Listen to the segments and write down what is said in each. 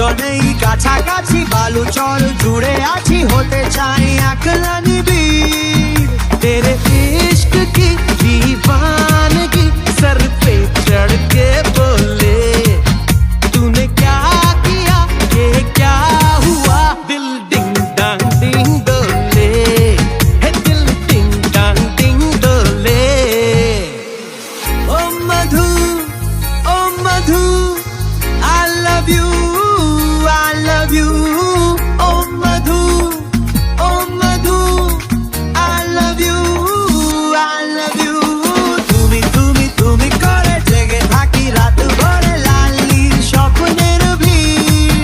দুজনেই কাছাকাছি বালুচর জুড়ে আছি হতে চাই একলা নিবিড় तेरे इश्क की दीवानगी सर पे चढ़ के बोले तूने क्या किया ये क्या हुआ दिल डिंग डांग डिंग डोले है दिल डिंग डांग डिंग डोले ओ मधु I love you oh madhu I love you তুমি করে জেগে থাকি রাত ভরে লালির স্বপ্নের ভিড়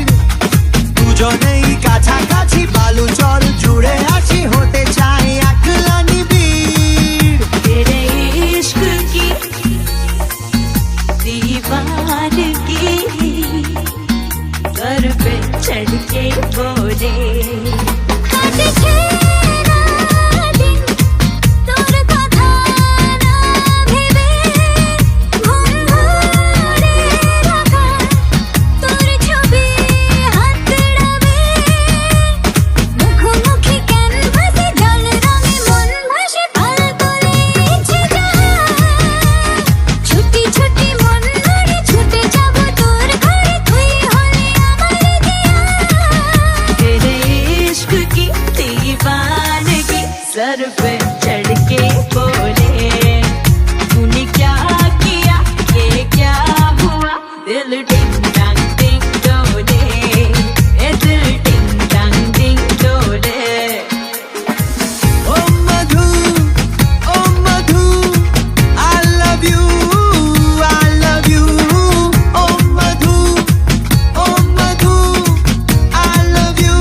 দুজনেই কাছাকাছি বালুচর জুড়ে আছি হতে চাই একলা নিবিড় तेरे इश्क की दीवानगी सर पे चढ़ के बोले सर पे चढ़ के बोले तूने क्या किया ये क्या हुआ दिल डिंग डांग डिंग डोले ए दिल डिंग डांग डिंग डोले ओ मधु I love you oh Madhu I love you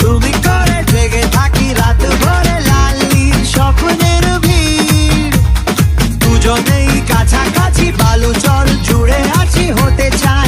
তুমি করে জেগে থাকি রাত ভরে লালির স্বপ্নের ভিড় দুজনেই কাছাকাছি বালুচর জুড়ে আছি হতে চাই